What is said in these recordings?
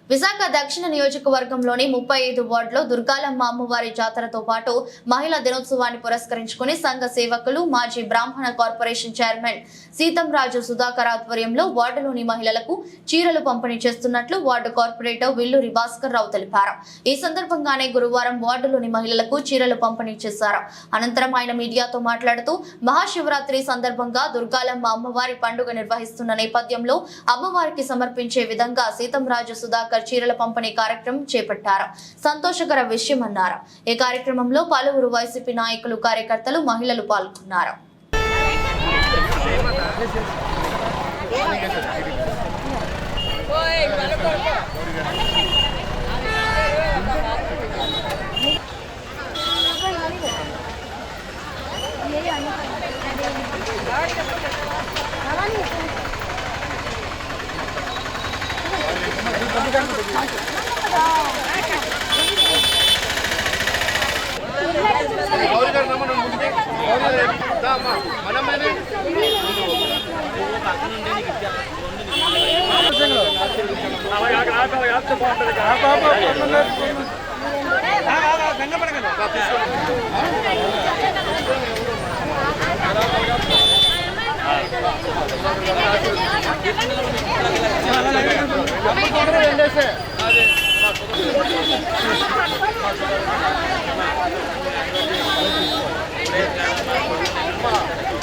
విశాఖ దక్షిణ నియోజకవర్గంలోని 35 వార్డులో దుర్గాలమ్మ అమ్మవారి జాతరతో పాటు మహిళా దినోత్సవాన్ని పురస్కరించుకుని సంఘ సేవకులు మాజీ బ్రాహ్మణ కార్పొరేషన్ చైర్మన్ సీతంరాజు సుధాకర్ ఆధ్వర్యంలో వార్డులోని మహిళలకు చీరలు పంపిణీ చేస్తున్నట్లు వార్డు కార్పొరేటర్ విల్లూరి భాస్కర్ రావు తెలిపారు. ఈ సందర్భంగానే గురువారం వార్డులోని మహిళలకు చీరలు పంపిణీ చేశారు. అనంతరం ఆయన మీడియాతో మాట్లాడుతూ మహాశివరాత్రి సందర్భంగా దుర్గాలమ్మ అమ్మవారి పండుగ నిర్వహిస్తున్న నేపథ్యంలో అమ్మవారికి సమర్పించే విధంగా సీతంరాజు సుధాకర్ చీరల పంపిణీ కార్యక్రమం చేపట్టారు. సంతోషకర విషయమన్నారు. ఈ కార్యక్రమంలో పలువురు వైసీపీ నాయకులు, కార్యకర్తలు, మహిళలు పాల్గొన్నారు.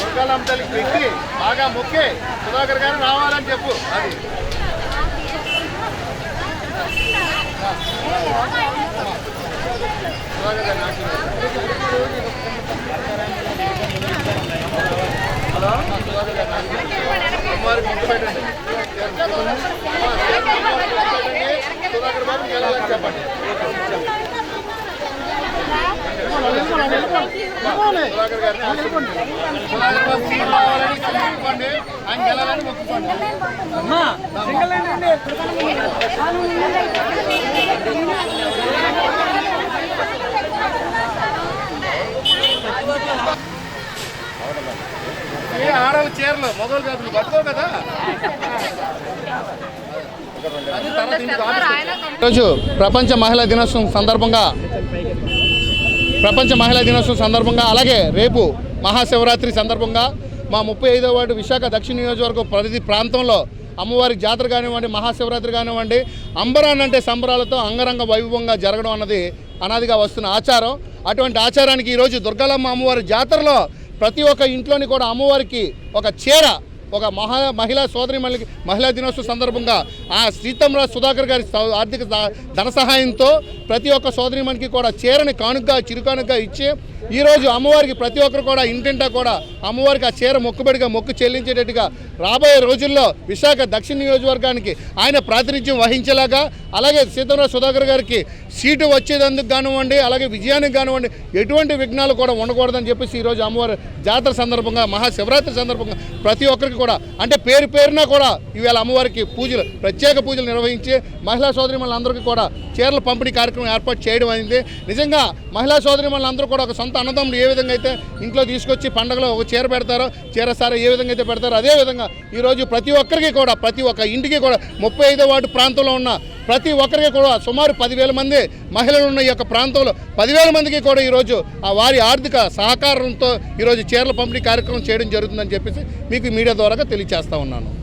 దుర్గాలమ్మ తల్లికి పెట్టి బాగా మొక్కే సుధాకర్ గారు రావాలని చెప్పు. అది అమ్మవారికి ముక్కు పెట్టండి. సుధాకర్ బాబు గెలాలని చెప్పండి. సుధాకర్ గారిని సుధాకర్ బాబు సీట్ రావాలని మొక్కుకోండి, ఆయన గెలాలని మొక్కుకోండి. ఆడవాళ్ళ చీరలు మొదలు కాదు బతుకో కదా. ఈరోజు ప్రపంచ మహిళా దినోత్సవం సందర్భంగా అలాగే రేపు మహాశివరాత్రి సందర్భంగా మా 35వ వార్డు విశాఖ దక్షిణ నియోజకవర్గం ప్రతి ప్రాంతంలో అమ్మవారి జాతర కానివ్వండి, మహాశివరాత్రి కానివ్వండి, అంబరాన్ అంటే సంబరాలతో అంగరంగ వైభవంగా జరగడం అన్నది అనాదిగా వస్తున్న ఆచారం. అటువంటి ఆచారానికి ఈరోజు దుర్గాలమ్మ అమ్మవారి జాతరలో ప్రతి ఒక్క ఇంట్లోని కూడా అమ్మవారికి ఒక చీర, ఒక మహిళా సోదరిమణులకి మహిళా దినోత్సవం సందర్భంగా ఆ సీతంరాజు సుధాకర్ గారి ఆర్థిక ధన సహాయంతో ప్రతి ఒక్క సోదరిమణికి కూడా చీరని కానుకగా, చిరుకానుకగా ఇచ్చి ఈరోజు అమ్మవారికి ప్రతి ఒక్కరు కూడా ఇంటింటా కూడా అమ్మవారికి ఆ చీర మొక్కుబడిగా మొక్కు చెల్లించేటట్టుగా రాబోయే రోజుల్లో విశాఖ దక్షిణ నియోజకవర్గానికి ఆయన ప్రాతినిధ్యం వహించేలాగా, అలాగే సీతంరాజు సుధాకర్ గారికి సీటు వచ్చేందుకు కానివ్వండి, అలాగే విజయానికి కానివ్వండి ఎటువంటి విఘ్నాలు కూడా ఉండకూడదని చెప్పేసి ఈరోజు అమ్మవారి జాతర సందర్భంగా, మహాశివరాత్రి సందర్భంగా ప్రతి ఒక్కరికి కూడా అంటే పేరున కూడా ఈవేళ అమ్మవారికి ప్రత్యేక పూజలు నిర్వహించి మహిళా సోదరిమణులందరికీ కూడా చీరల పంపిణీ కార్యక్రమం ఏర్పాటు చేయడం అయింది. నిజంగా మహిళా సోదరిమణులందరూ కూడా ఒక సొంత అన్నదమ్ములు ఏ విధంగా అయితే ఇంట్లో తీసుకొచ్చి పండుగలో ఒక చీర పెడతారో, చీర సార ఏ విధంగా అయితే పెడతారో అదేవిధంగా ఈరోజు ప్రతి ఒక్కరికి కూడా, ప్రతి ఒక్క ఇంటికి కూడా 35వ వార్డు ప్రాంతంలో ఉన్న ప్రతి ఒక్కరికి కూడా సుమారు 10,000 మంది మహిళలు ఉన్న ఈ యొక్క ప్రాంతంలో 10,000 మందికి కూడా ఈరోజు ఆ వారి ఆర్థిక సహకారంతో ఈరోజు చీరల పంపిణీ కార్యక్రమం చేయడం జరుగుతుందని చెప్పేసి మీకు మీడియా ద్వారా తెలియజేస్తా ఉన్నాను.